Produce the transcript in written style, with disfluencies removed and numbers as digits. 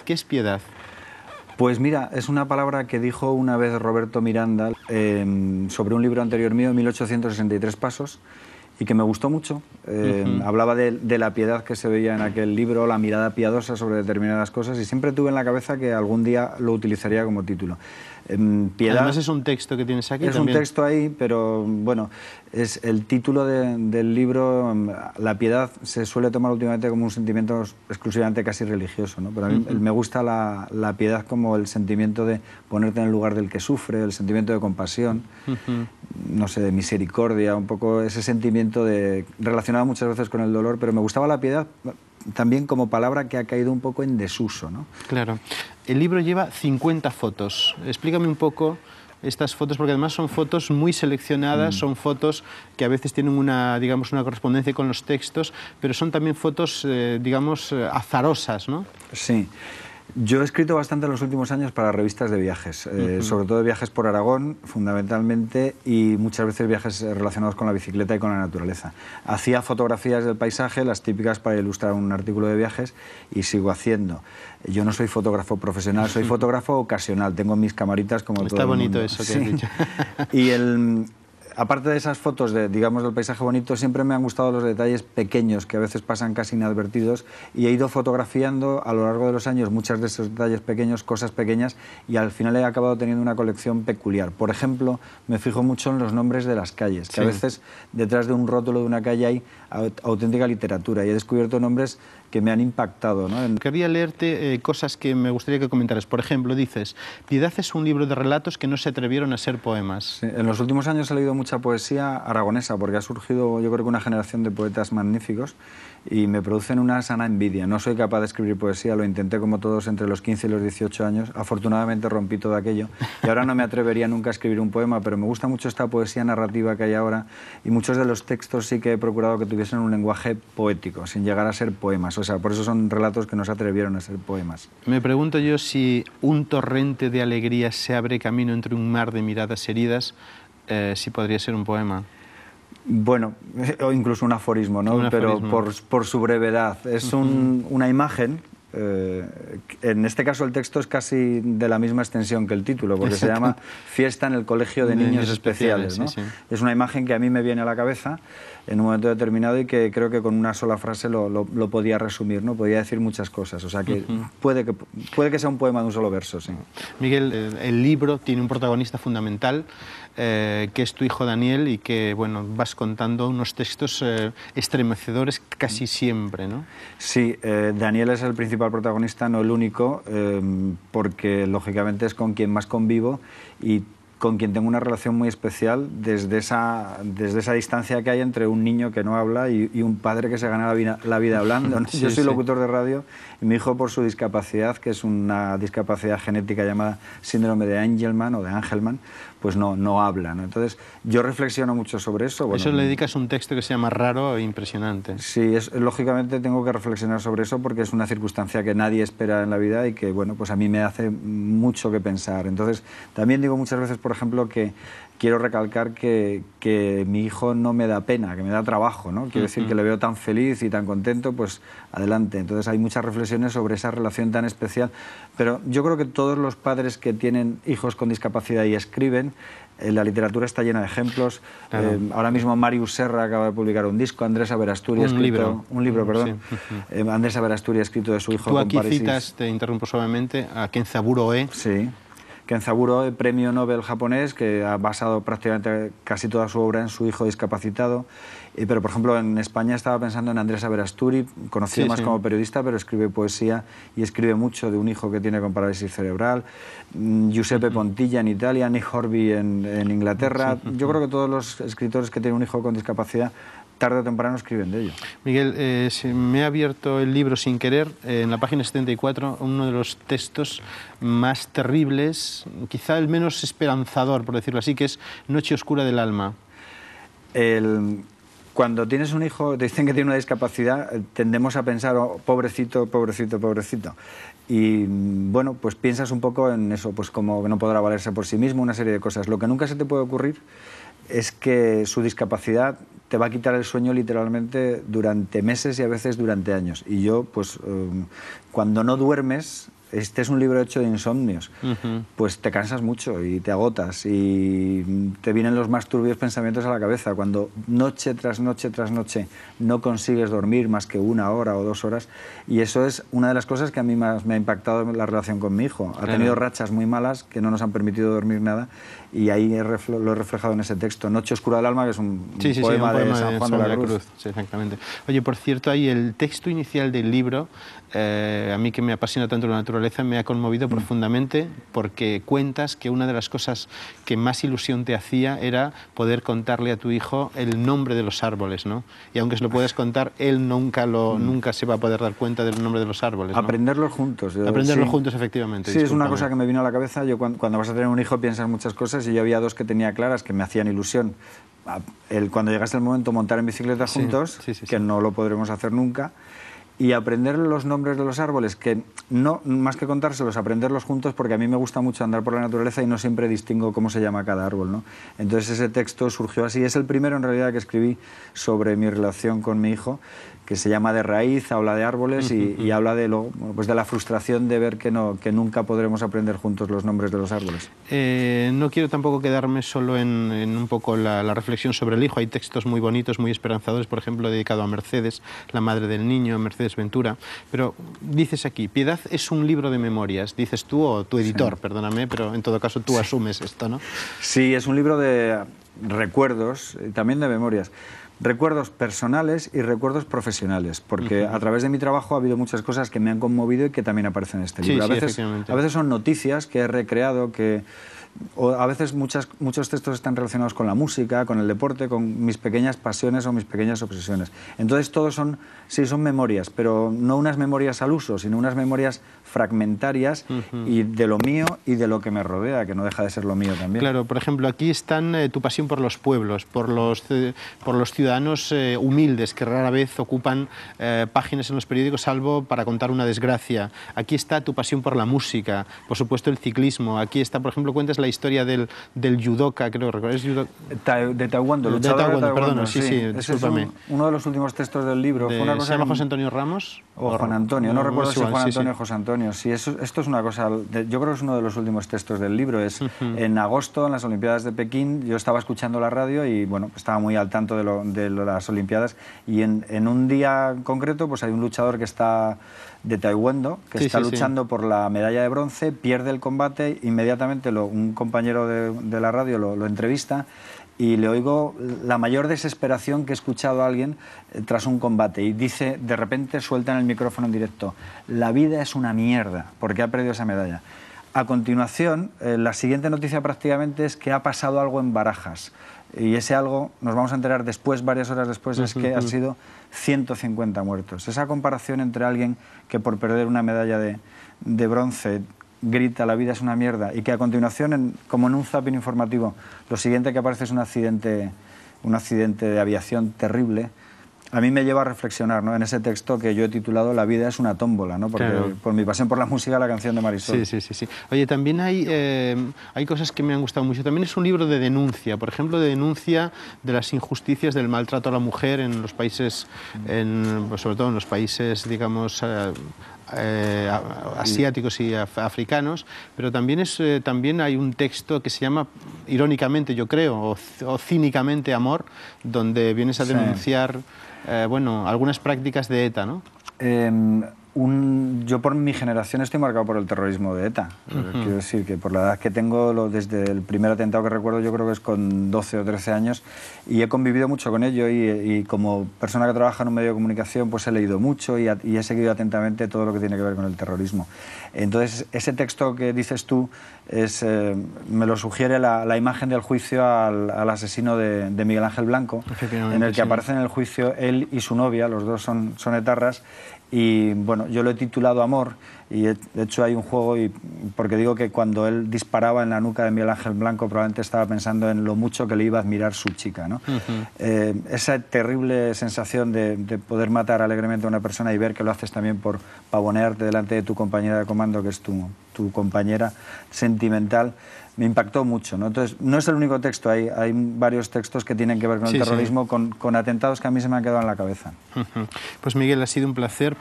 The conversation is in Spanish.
¿Qué es piedad? Pues mira, es una palabra que dijo una vez Roberto Miranda sobre un libro anterior mío, 1863 pasos, y que me gustó mucho. Hablaba de la piedad que se veía en aquel libro, la mirada piadosa sobre determinadas cosas, y siempre tuve en la cabeza que algún día lo utilizaría como título. Piedad, además es un texto que tienes aquí. Es también un texto ahí, pero bueno, es el título del libro. La piedad se suele tomar últimamente como un sentimiento exclusivamente casi religioso, ¿no? Pero a mí me gusta la piedad como el sentimiento de ponerte en el lugar del que sufre, el sentimiento de compasión, no sé, de misericordia, un poco ese sentimiento relacionado muchas veces con el dolor, pero me gustaba la piedad también como palabra que ha caído un poco en desuso, ¿no? Claro. El libro lleva 50 fotos. Explícame un poco estas fotos, porque además son fotos muy seleccionadas, son fotos que a veces tienen digamos, una correspondencia con los textos, pero son también fotos, digamos, azarosas, ¿no? Sí. Yo he escrito bastante en los últimos años para revistas de viajes, sobre todo de viajes por Aragón, fundamentalmente, y muchas veces viajes relacionados con la bicicleta y con la naturaleza. Hacía fotografías del paisaje, las típicas para ilustrar un artículo de viajes, y sigo haciendo. Yo no soy fotógrafo profesional, soy fotógrafo ocasional, tengo mis camaritas como todo el mundo. Está bonito eso que has dicho. Y aparte de esas fotos, digamos, del paisaje bonito, siempre me han gustado los detalles pequeños que a veces pasan casi inadvertidos, y he ido fotografiando a lo largo de los años muchos de esos detalles pequeños, cosas pequeñas, y al final he acabado teniendo una colección peculiar. Por ejemplo, me fijo mucho en los nombres de las calles, que a veces detrás de un rótulo de una calle hay auténtica literatura, y he descubierto nombres que me han impactado, ¿no? Quería leerte cosas que me gustaría que comentaras. Por ejemplo, dices, Piedad es un libro de relatos que no se atrevieron a ser poemas. Sí, en los últimos años he leído mucha poesía aragonesa, porque ha surgido, yo creo que una generación de poetas magníficos, y me producen una sana envidia. No soy capaz de escribir poesía, lo intenté como todos entre los 15 y los 18 años. Afortunadamente rompí todo aquello, y ahora no me atrevería nunca a escribir un poema, pero me gusta mucho esta poesía narrativa que hay ahora, y muchos de los textos sí que he procurado que tuviesen un lenguaje poético, sin llegar a ser poemas. O sea, por eso son relatos que no se atrevieron a ser poemas. Me pregunto yo si un torrente de alegría se abre camino entre un mar de miradas heridas, si podría ser un poema. Bueno, o incluso un aforismo, ¿no? Pero por su brevedad. Es una imagen. En este caso el texto es casi de la misma extensión que el título, porque se llama Fiesta en el Colegio de Niños Especiales, ¿no? Sí. Es una imagen que a mí me viene a la cabeza en un momento determinado, y que creo que con una sola frase lo podía resumir, ¿no? Podía decir muchas cosas, o sea que puede que sea un poema de un solo verso, sí. Miguel, el libro tiene un protagonista fundamental, que es tu hijo Daniel, y que, bueno, vas contando unos textos estremecedores casi siempre, ¿no? Sí, Daniel es el principal protagonista, no el único, porque lógicamente es con quien más convivo y con quien tengo una relación muy especial desde esa distancia que hay entre un niño que no habla y un padre que se gana la vida hablando, ¿no? Yo soy locutor de radio, y mi hijo, por su discapacidad, que es una discapacidad genética llamada síndrome de Angelman o de Angelman, pues no habla, ¿no? Entonces yo reflexiono mucho sobre eso. Bueno, eso le dedicas un texto que se llama Raro e Impresionante. Sí, lógicamente tengo que reflexionar sobre eso, porque es una circunstancia que nadie espera en la vida y que, bueno, pues a mí me hace mucho que pensar. Entonces también digo muchas veces, por ejemplo, que quiero recalcar que mi hijo no me da pena, que me da trabajo, ¿no? Quiero decir que le veo tan feliz y tan contento, pues adelante. Entonces hay muchas reflexiones sobre esa relación tan especial, pero yo creo que todos los padres que tienen hijos con discapacidad y escriben, la literatura está llena de ejemplos. Claro. Ahora mismo Marius Serra acaba de publicar un disco, Andrés Averasturi ha escrito... Un libro, perdón. Sí. Andrés Averasturi ha escrito de su hijo. Tú aquí citas, te interrumpo suavemente, a Kenzaburo Oe. Sí. Kenzaburo Oe, premio Nobel japonés, que ha basado prácticamente casi toda su obra en su hijo discapacitado. Pero, por ejemplo, en España estaba pensando en Andrés Averasturi, conocido más como periodista, pero escribe poesía y escribe mucho de un hijo que tiene con parálisis cerebral. Giuseppe Pontilla en Italia, Nick Horby en Inglaterra. Yo creo que todos los escritores que tienen un hijo con discapacidad, tarde o temprano escriben de ello. Miguel, se me ha abierto el libro sin querer, en la página 74, uno de los textos más terribles, quizá el menos esperanzador, por decirlo así, que es Noche oscura del alma. Cuando tienes un hijo, te dicen que tiene una discapacidad, tendemos a pensar, oh, pobrecito, pobrecito, pobrecito. Y bueno, pues piensas un poco en eso, pues como que no podrá valerse por sí mismo, una serie de cosas. Lo que nunca se te puede ocurrir es que su discapacidad te va a quitar el sueño literalmente durante meses y a veces durante años. Y yo, pues cuando no duermes, este es un libro hecho de insomnios, pues te cansas mucho y te agotas y te vienen los más turbios pensamientos a la cabeza. Cuando noche tras noche tras noche no consigues dormir más que 1 hora o 2 horas, y eso es una de las cosas que a mí más me ha impactado en la relación con mi hijo. Ha tenido rachas muy malas que no nos han permitido dormir nada, y ahí lo he reflejado en ese texto, Noche oscura del alma, que es un poema de San Juan de la Cruz. Sí, exactamente. Oye, por cierto, ahí el texto inicial del libro, a mí que me apasiona tanto la naturaleza, me ha conmovido profundamente, porque cuentas que una de las cosas que más ilusión te hacía era poder contarle a tu hijo el nombre de los árboles, ¿no? Y aunque se lo puedas contar, él nunca se va a poder dar cuenta del nombre de los árboles, ¿no? Aprenderlos juntos. Aprenderlos juntos, efectivamente. Sí, es una cosa que me vino a la cabeza. Yo cuando vas a tener un hijo piensas muchas cosas, y yo había 2 que tenía claras que me hacían ilusión. Cuando llegase el momento, montar en bicicleta juntos, que no lo podremos hacer nunca, y aprender los nombres de los árboles, que no, más que contárselos, aprenderlos juntos, porque a mí me gusta mucho andar por la naturaleza y no siempre distingo cómo se llama cada árbol, ¿no? Entonces ese texto surgió así. Es el primero en realidad que escribí sobre mi relación con mi hijo, que se llama De raíz, habla de árboles y habla de la frustración de ver que nunca podremos aprender juntos los nombres de los árboles. No quiero tampoco quedarme solo en un poco la reflexión sobre el hijo. Hay textos muy bonitos, muy esperanzadores, por ejemplo, dedicado a Mercedes, la madre del niño, Mercedes Ventura. Pero dices aquí, Piedad es un libro de memorias, dices tú, o tu editor, perdóname, pero en todo caso tú asumes esto, ¿no? Sí, es un libro de recuerdos y también de memorias. Recuerdos personales y recuerdos profesionales, porque a través de mi trabajo ha habido muchas cosas que me han conmovido y que también aparecen en este libro. A veces son noticias que he recreado, o a veces muchos textos están relacionados con la música, con el deporte, con mis pequeñas pasiones o mis pequeñas obsesiones. Entonces todos son memorias, pero no unas memorias al uso, sino unas memorias fragmentarias y de lo mío y de lo que me rodea, que no deja de ser lo mío también. Claro, por ejemplo, aquí están tu pasión por los pueblos, por los ciudadanos humildes que rara vez ocupan páginas en los periódicos, salvo para contar una desgracia. Aquí está tu pasión por la música, por supuesto el ciclismo. Aquí está, por ejemplo, cuentas la historia del judoka, creo que recuerdas. De Taekwondo, luchador de Taekwondo. Perdón, sí, discúlpame. Es uno de los últimos textos del libro. Fue una cosa ¿Se llama José Antonio Ramos? O Juan Antonio, no recuerdo si Juan Antonio o José Antonio. Sí, esto es una cosa, yo creo que es uno de los últimos textos del libro. En agosto, en las Olimpiadas de Pekín, yo estaba escuchando la radio y bueno, estaba muy al tanto de las Olimpiadas, y en un día concreto pues hay un luchador que está de Taekwondo, que está luchando por la medalla de bronce, pierde el combate, inmediatamente un compañero de la radio lo entrevista, y le oigo la mayor desesperación que he escuchado a alguien tras un combate, y dice, de repente suelta en el micrófono en directo: la vida es una mierda porque ha perdido esa medalla. A continuación, la siguiente noticia prácticamente es que ha pasado algo en Barajas, y ese algo, nos vamos a enterar después, varias horas después, es que han sido 150 muertos. Esa comparación entre alguien que por perder una medalla de bronce grita la vida es una mierda, y que a continuación, como en un zapping informativo, lo siguiente que aparece es un accidente de aviación terrible, a mí me lleva a reflexionar, ¿no?, en ese texto que yo he titulado La vida es una tómbola, ¿no?, porque por mi pasión por la música, la canción de Marisol. Sí. Oye, también hay cosas que me han gustado mucho. También es un libro de denuncia, por ejemplo, de denuncia de las injusticias del maltrato a la mujer en los países, sobre todo en los países, digamos, asiáticos y africanos, pero también hay un texto que se llama, irónicamente yo creo, o cínicamente, Amor, donde vienes a denunciar algunas prácticas de ETA, ¿no? Yo por mi generación estoy marcado por el terrorismo de ETA. Quiero decir que por la edad que tengo, desde el primer atentado que recuerdo, yo creo que es con 12 o 13 años, y he convivido mucho con ello, y como persona que trabaja en un medio de comunicación, pues he leído mucho y he seguido atentamente todo lo que tiene que ver con el terrorismo. Entonces, ese texto que dices tú me lo sugiere la imagen del juicio al asesino de Miguel Ángel Blanco, en el que aparece en el juicio él y su novia, los dos son etarras. Y bueno, yo lo he titulado Amor, y de hecho hay un juego, porque digo que cuando él disparaba en la nuca de Miguel Ángel Blanco probablemente estaba pensando en lo mucho que le iba a admirar su chica, ¿no? Esa terrible sensación de poder matar alegremente a una persona y ver que lo haces también por pavonearte delante de tu compañera de comando, que es tu compañera sentimental, me impactó mucho, ¿no? Entonces, no es el único texto, hay varios textos que tienen que ver con el terrorismo, con atentados que a mí se me han quedado en la cabeza. Pues Miguel, ha sido un placer.